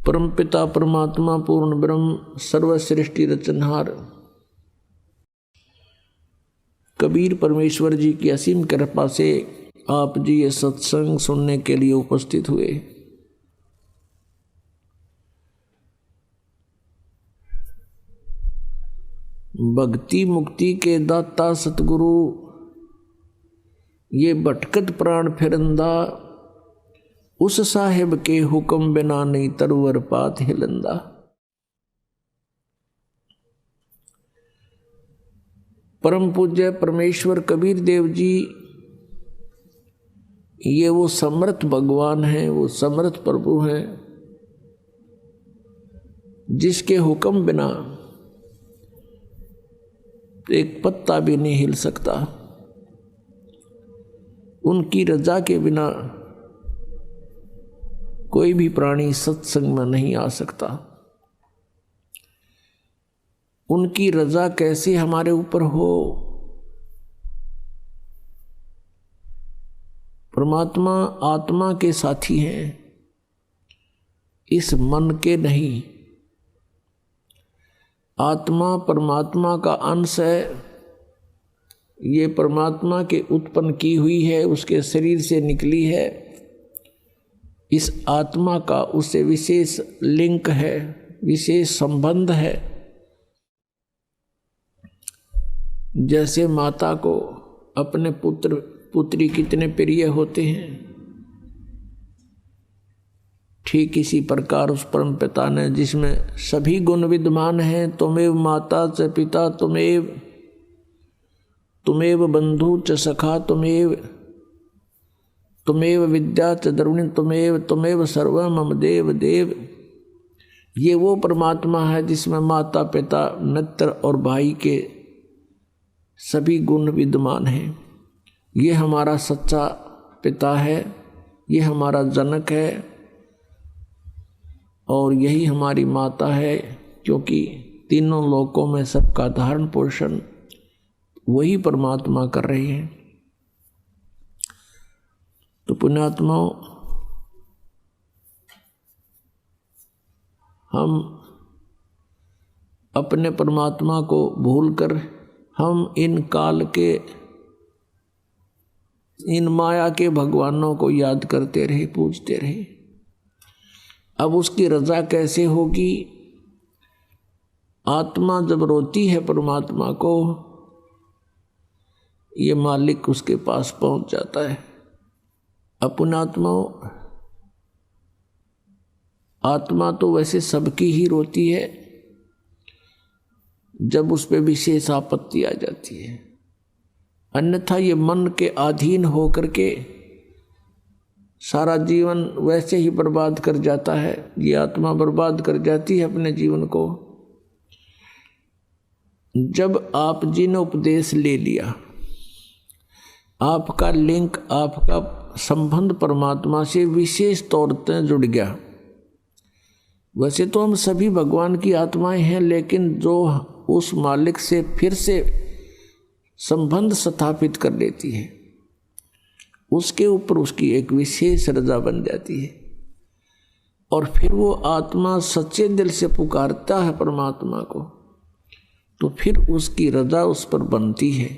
परमपिता परमात्मा पूर्ण ब्रह्म सर्व सृष्टि रचनहार कबीर परमेश्वर जी की असीम कृपा से आप जी ये सत्संग सुनने के लिए उपस्थित हुए। भक्ति मुक्ति के दाता सतगुरु ये भटकत प्राण फिरंदा, उस साहिब के हुक्म बिना नहीं तरवर पात हिलंदा। परम पूज्य परमेश्वर कबीर देव जी ये वो समर्थ भगवान हैं, वो समर्थ प्रभु हैं जिसके हुक्म बिना एक पत्ता भी नहीं हिल सकता, उनकी रजा के बिना कोई भी प्राणी सत्संग में नहीं आ सकता। उनकी रजा कैसे हमारे ऊपर हो? परमात्मा आत्मा के साथी हैं, इस मन के नहीं। आत्मा परमात्मा का अंश है, ये परमात्मा के उत्पन्न की हुई है, उसके शरीर से निकली है। इस आत्मा का उससे विशेष लिंक है, विशेष संबंध है। जैसे माता को अपने पुत्र पुत्री कितने प्रिय होते हैं, ठीक इसी प्रकार उस परम पिता ने जिसमें सभी गुण विद्यमान हैं, तुमेव माता च पिता तुमेव बंधु च सखा तुमेव विद्या च द्रविणी तुमेव सर्व मम देव देव। ये वो परमात्मा है जिसमें माता पिता मित्र और भाई के सभी गुण विद्यमान हैं। ये हमारा सच्चा पिता है, ये हमारा जनक है और यही हमारी माता है, क्योंकि तीनों लोकों में सबका धारण पोषण वही परमात्मा कर रहे हैं। तो पुण्यात्माओं, हम अपने परमात्मा को भूलकर हम इन काल के इन माया के भगवानों को याद करते रहे, पूजते रहे। अब उसकी रजा कैसे होगी? आत्मा जब रोती है परमात्मा को, ये मालिक उसके पास पहुंच जाता है। अपनात्मा आत्मा तो वैसे सबकी ही रोती है जब उस पर विशेष आपत्ति आ जाती है, अन्यथा ये मन के अधीन होकर के सारा जीवन वैसे ही बर्बाद कर जाता है। ये आत्मा बर्बाद कर जाती है अपने जीवन को। जब आप जी ने उपदेश ले लिया, आपका लिंक, आपका संबंध परमात्मा से विशेष तौर पर जुड़ गया। वैसे तो हम सभी भगवान की आत्माएं हैं, लेकिन जो उस मालिक से फिर से संबंध स्थापित कर लेती है, उसके ऊपर उसकी एक विशेष रजा बन जाती है। और फिर वो आत्मा सच्चे दिल से पुकारता है परमात्मा को, तो फिर उसकी रजा उस पर बनती है।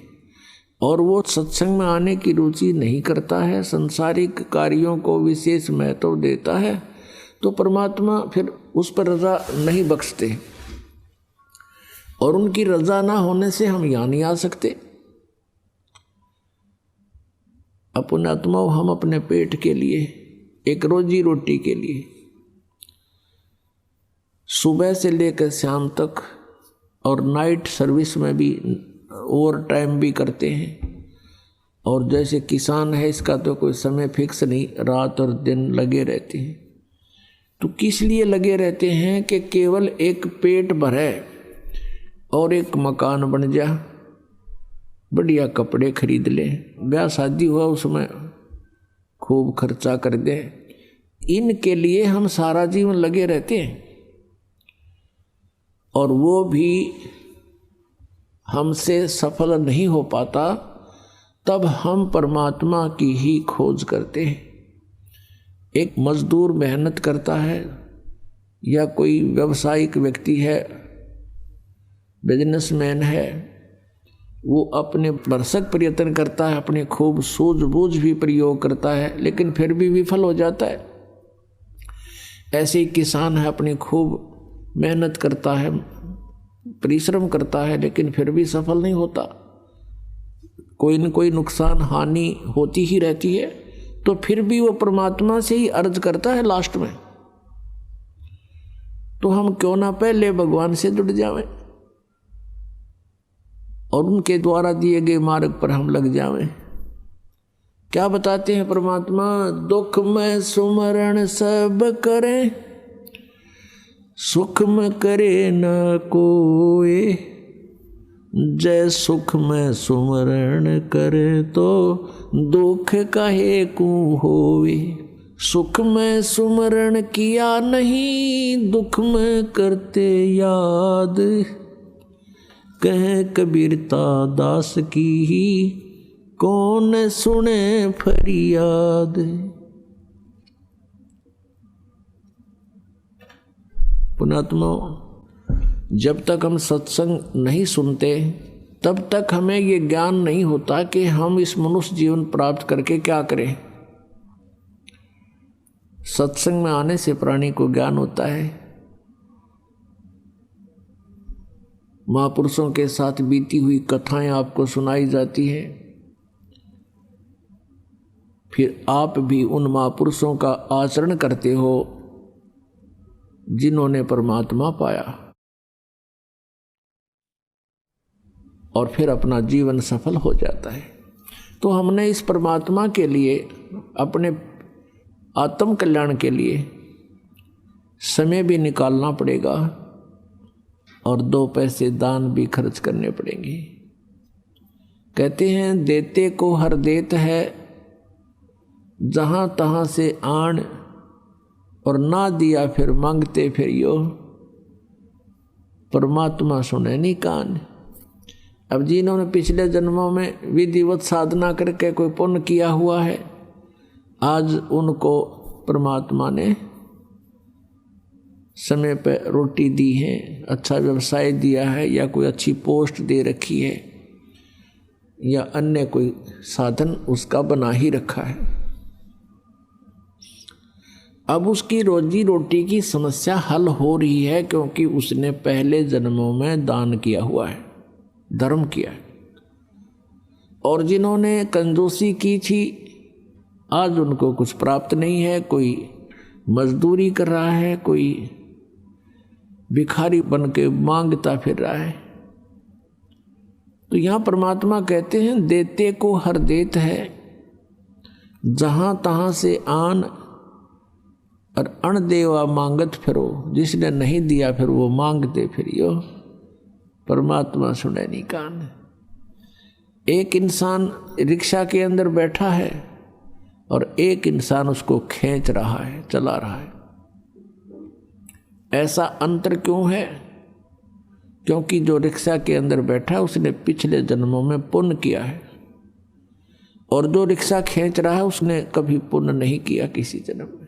और वो सत्संग में आने की रुचि नहीं करता है, संसारिक कार्यों को विशेष महत्व देता है, तो परमात्मा फिर उस पर रजा नहीं बख्शते। और उनकी रजा ना होने से हम यहाँ नहीं आ सकते। अपने आत्माओं, हम अपने पेट के लिए, एक रोजी रोटी के लिए सुबह से लेकर शाम तक और नाइट सर्विस में भी ओवर टाइम भी करते हैं। और जैसे किसान है, इसका तो कोई समय फिक्स नहीं, रात और दिन लगे रहते हैं। तो किस लिए लगे रहते हैं? कि केवल एक पेट भरे और एक मकान बन जा, बढ़िया कपड़े खरीद ले, ब्याह शादी हुआ उसमें खूब खर्चा कर दे। इनके लिए हम सारा जीवन लगे रहते हैं और वो भी हमसे सफल नहीं हो पाता। तब हम परमात्मा की ही खोज करते हैं। एक मजदूर मेहनत करता है, या कोई व्यावसायिक व्यक्ति है, बिजनेसमैन है, वो अपने भरसक प्रयत्न करता है, अपने खूब सूझबूझ भी प्रयोग करता है, लेकिन फिर भी विफल हो जाता है। ऐसे ही किसान है, अपनी खूब मेहनत करता है, परिश्रम करता है, लेकिन फिर भी सफल नहीं होता। कोई न कोई नुकसान हानि होती ही रहती है, तो फिर भी वो परमात्मा से ही अर्ज करता है लास्ट में। तो हम क्यों ना पहले भगवान से जुड़ जावें और उनके द्वारा दिए गए मार्ग पर हम लग जावें। क्या बताते हैं परमात्मा? दुख में सुमरण सब करें, सुख में करे न कोई। जय सुख में सुमरण करे तो दुख काहे को होवे। सुख में सुमरण किया नहीं, दुख में करते याद। कह कबीरता दास की ही कौन सुने फरियाद। पुणात्मा, जब तक हम सत्संग नहीं सुनते तब तक हमें ये ज्ञान नहीं होता कि हम इस मनुष्य जीवन प्राप्त करके क्या करें। सत्संग में आने से प्राणी को ज्ञान होता है। महापुरुषों के साथ बीती हुई कथाएं आपको सुनाई जाती है, फिर आप भी उन महापुरुषों का आचरण करते हो जिन्होंने परमात्मा पाया, और फिर अपना जीवन सफल हो जाता है। तो हमने इस परमात्मा के लिए, अपने आत्म कल्याण के लिए समय भी निकालना पड़ेगा और 2 पैसे दान भी खर्च करने पड़ेंगे। कहते हैं देते को हर देत है, जहाँ तहाँ से आन, और ना दिया फिर मांगते फिर यो। परमात्मा सुने नहीं कान। अब जिन्होंने पिछले जन्मों में विधिवत साधना करके कोई पुण्य किया हुआ है, आज उनको परमात्मा ने समय पर रोटी दी है, अच्छा व्यवसाय दिया है, या कोई अच्छी पोस्ट दे रखी है, या अन्य कोई साधन उसका बना ही रखा है। अब उसकी रोजी रोटी की समस्या हल हो रही है, क्योंकि उसने पहले जन्मों में दान किया हुआ है, धर्म किया है। और जिन्होंने कंजूसी की थी, आज उनको कुछ प्राप्त नहीं है। कोई मजदूरी कर रहा है, कोई भिखारी बन के मांगता फिर रहा है। तो यहाँ परमात्मा कहते हैं देते को हर देत है, जहाँ तहाँ से आन, और अण देवा मांगत फिरो। जिसने नहीं दिया फिर वो मांगते फिरियो। परमात्मा सुने नहीं कान। एक इंसान रिक्शा के अंदर बैठा है और एक इंसान उसको खींच रहा है, चला रहा है। ऐसा अंतर क्यों है? क्योंकि जो रिक्शा के अंदर बैठा है उसने पिछले जन्मों में पुण्य किया है, और जो रिक्शा खींच रहा है उसने कभी पुण्य नहीं किया किसी जन्म में।